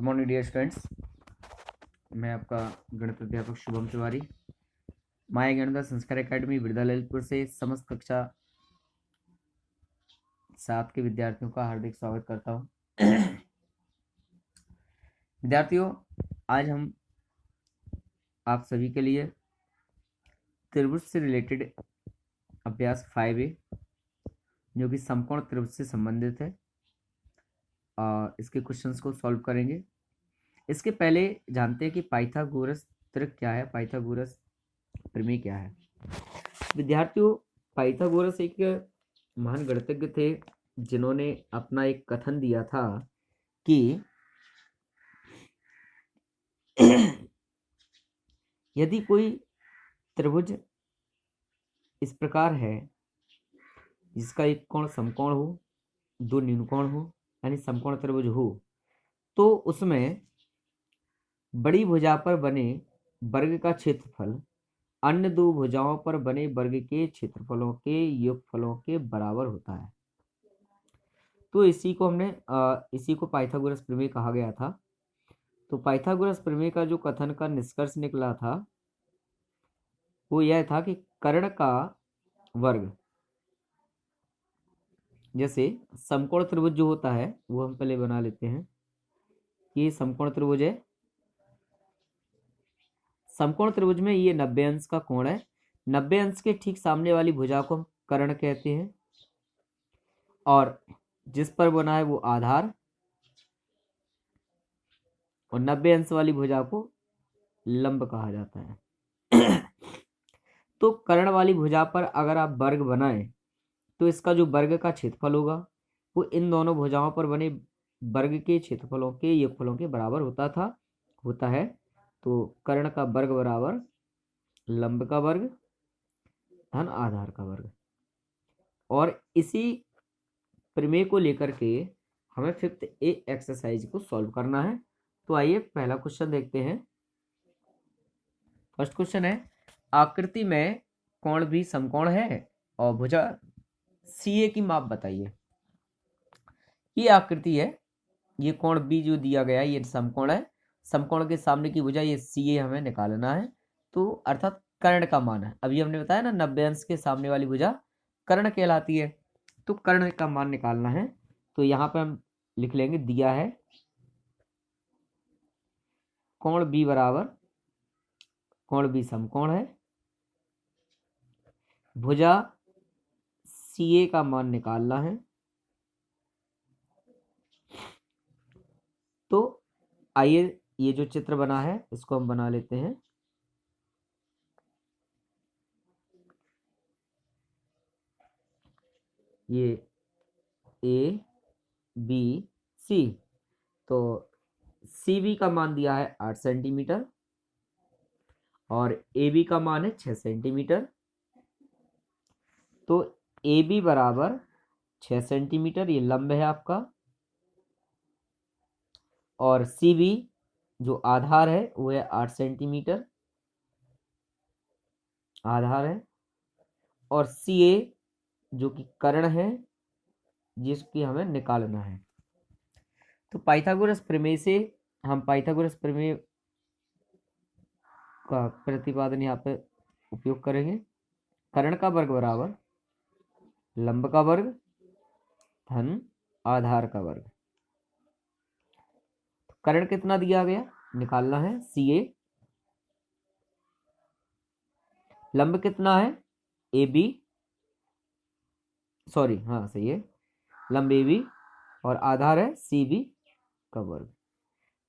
Good morning dear students. मैं आपका गणित अध्यापक शुभम तिवारी माया गणित संस्कार एकेडमी विद्यालय ललितपुर से समस्त कक्षा 7 के विद्यार्थियों का हार्दिक स्वागत करता हूं। विद्यार्थियों, आज हम आप सभी के लिए त्रिभुज से रिलेटेड अभ्यास 5A जो कि समकोण त्रिभुज से संबंधित है, इसके क्वेश्चंस को सॉल्व करेंगे। इसके पहले जानते हैं कि पाइथागोरस तर्क क्या है, पाइथागोरस प्रमेय क्या है। विद्यार्थियों, पाइथागोरस एक महान गणितज्ञ थे जिन्होंने अपना एक कथन दिया था कि यदि कोई त्रिभुज इस प्रकार है जिसका एक कोण समकोण हो, दो न्यूनकोण हो, यानी समकोण त्रिभुज हो, तो उसमें बड़ी भुजा पर बने वर्ग का क्षेत्रफल अन्य दो भुजाओं पर बने वर्ग के क्षेत्रफलों के योगफलों के बराबर होता है। तो इसी को पाइथागोरस प्रमेय कहा गया था। तो पाइथागोरस प्रमेय का जो कथन का निष्कर्ष निकला था वो यह था कि कर्ण का वर्ग, जैसे समकोण त्रिभुज जो होता है वो हम पहले बना लेते हैं कि समकोण त्रिभुज है। समकोण त्रिभुज में ये 90 अंश का कोण है। 90 अंश के ठीक सामने वाली भुजा को हम कर्ण कहते हैं और जिस पर बना है वो आधार, और 90 अंश वाली भुजा को लंब कहा जाता है। तो कर्ण वाली भुजा पर अगर आप वर्ग बनाएं तो इसका जो वर्ग का क्षेत्रफल होगा वो इन दोनों भुजाओं पर बने वर्ग के क्षेत्रफलों के योगफलों के बराबर होता है। तो कर्ण का वर्ग बराबर लंब का वर्ग धन आधार का वर्ग। और इसी प्रमेय को लेकर के हमें 5th A एक्सरसाइज को सॉल्व करना है। तो आइए पहला क्वेश्चन देखते हैं। फर्स्ट क्वेश्चन है, आकृति में कोण भी समकोण है और भुजा CA की माप बताइए। ये आकृति है, ये कोण B जो दिया गया है ये समकोण है। समकोण के सामने की भुजा ये CA हमें निकालना है, तो अर्थात कर्ण का मान है। अभी हमने बताया ना 90 अंश के सामने वाली भुजा कर्ण कहलाती है, तो कर्ण का मान निकालना है। तो यहाँ पे हम लिख लेंगे, दिया है कोण B बराबर, कोण B समकोण है, भुजा CA का मान निकालना है। तो आइए ये जो चित्र बना है इसको हम बना लेते हैं। ये A B C, तो CB का मान दिया है 8 सेंटीमीटर और AB का मान है 6 सेंटीमीटर। तो AB बराबर 6 सेंटीमीटर, ये लंब है आपका, और CB जो आधार है वो है 8 सेंटीमीटर आधार है, और CA जो कि कर्ण है जिसकी हमें निकालना है। तो पाइथागोरस प्रमेय से हम पाइथागोरस प्रमेय का प्रतिपादन यहाँ पे उपयोग करेंगे। कर्ण का वर्ग बराबर लंब का वर्ग धन आधार का वर्ग। कर्ण कितना दिया गया, निकालना है CA। लंब कितना है AB, सॉरी हाँ सही है, लंब AB, और आधार है CB का वर्ग।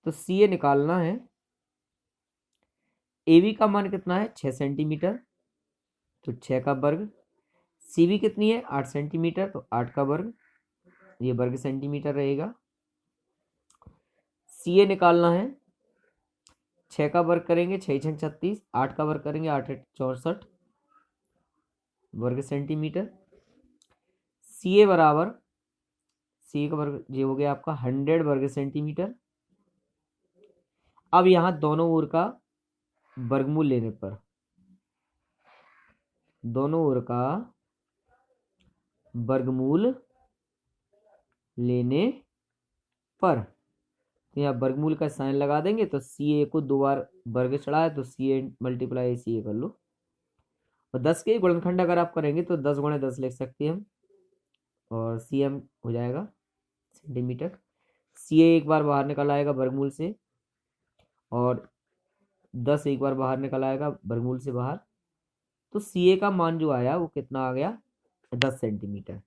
तो CA निकालना है। AB का मान कितना है 6 सेंटीमीटर, तो 6 का वर्ग। CB कितनी है 8 सेंटीमीटर, तो 8 का वर्ग, ये वर्ग सेंटीमीटर रहेगा। CA निकालना है, 6 का वर्ग करेंगे 6 6 36, 8 का वर्ग करेंगे 8 8 64 वर्ग सेंटीमीटर। CA बराबर, CA का वर्ग ये हो गया आपका 100 वर्ग सेंटीमीटर। अब यहाँ दोनों ओर का वर्गमूल लेने पर, दोनों ओर का वर्गमूल लेने पर तो यहाँ वर्गमूल का साइन लगा देंगे, तो सी ए को 2 बार वर्ग चढ़ा है तो सी ए मल्टीप्लाई सी ए कर लो। और 10 के गुणनखंड अगर आप करेंगे तो 10 गुणे 10 लिख सकते हैं हम, और सी एम हो जाएगा सेंटीमीटर। सी ए एक बार बाहर निकल आएगा वर्गमूल से, और 10 एक बार बाहर निकल आएगा वर्गमूल से बाहर। तो सी ए का मान जो आया वो कितना आ गया, 10 सेंटीमीटर।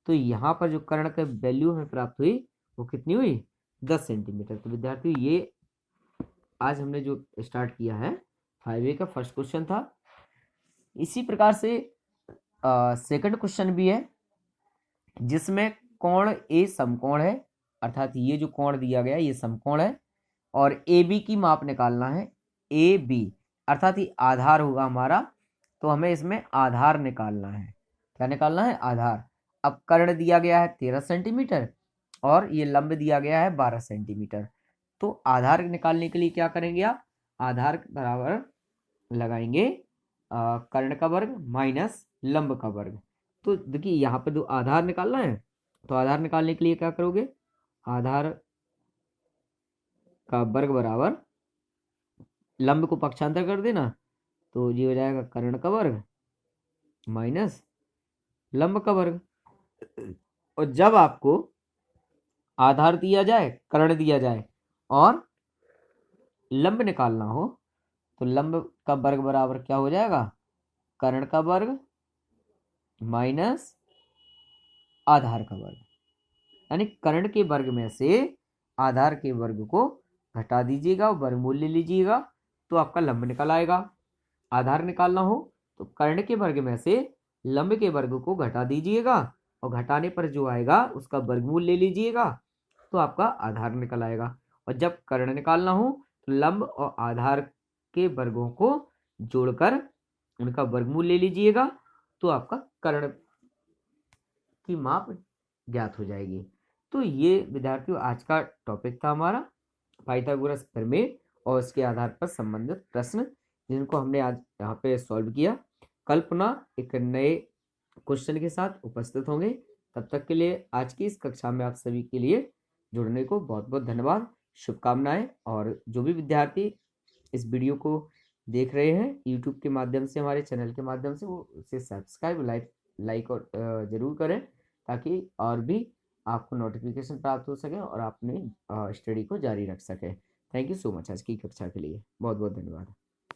तो यहाँ पर जो कर्ण का वैल्यू हमें प्राप्त हुई वो कितनी हुई, 10 सेंटीमीटर। तो विद्यार्थियों ये आज हमने जो स्टार्ट किया है 5A का फर्स्ट क्वेश्चन था। इसी प्रकार से सेकंड क्वेश्चन भी है, जिसमें कोण ए समकोण है, अर्थात ये जो कोण दिया गया ये समकोण है, और ए बी की माप निकालना है। ए बी अर्थात ये आधार होगा हमारा, तो हमें इसमें आधार निकालना है। क्या निकालना है, आधार। अब कर्ण दिया गया है 13 सेंटीमीटर और ये लंब दिया गया है 12 सेंटीमीटर। तो आधार निकालने के लिए क्या करेंगे आप, आधार बराबर लगाएंगे कर्ण का वर्ग माइनस लंब का वर्ग। तो देखिए यहाँ पर जो आधार निकालना है, तो आधार निकालने के लिए क्या करोगे, आधार का वर्ग बराबर लंब को पक्षांतर कर देना, तो ये हो जाएगा कर्ण का वर्ग माइनस लंब का वर्ग। और जब आपको आधार दिया जाए, कर्ण दिया जाए और लंब निकालना हो, तो लंब का वर्ग बराबर क्या हो जाएगा, कर्ण का वर्ग माइनस आधार का वर्ग। यानी कर्ण के वर्ग में से आधार के वर्ग को घटा दीजिएगा, वर्गमूल ले लीजिएगा, तो आपका लंब निकल आएगा। आधार निकालना हो तो कर्ण के वर्ग में से लंब के वर्ग को घटा दीजिएगा, और घटाने पर जो आएगा उसका वर्गमूल ले लीजिएगा, तो आपका आधार निकल आएगा। और जब कर्ण निकालना हो तो लंब और आधार के वर्गों को जोड़कर उनका वर्गमूल ले लीजिएगा, तो आपका कर्ण की माप ज्ञात हो जाएगी। तो ये विद्यार्थियों आज का टॉपिक था हमारा पाइथागोरस प्रमेय और इसके आधार पर संबंधित प्रश्न, जिनको हमने आज यहाँ पे सॉल्व किया। कल पुनः एक नए क्वेश्चन के साथ उपस्थित होंगे। तब तक के लिए आज की इस कक्षा में आप सभी के लिए जुड़ने को बहुत बहुत धन्यवाद, शुभकामनाएं। और जो भी विद्यार्थी इस वीडियो को देख रहे हैं यूट्यूब के माध्यम से, हमारे चैनल के माध्यम से, वो उसे सब्सक्राइब लाइक और ज़रूर करें, ताकि और भी आपको नोटिफिकेशन प्राप्त हो सके और आप अपनी स्टडी को जारी रख सकें। थैंक यू सो मच आज की कक्षा के लिए, बहुत बहुत धन्यवाद।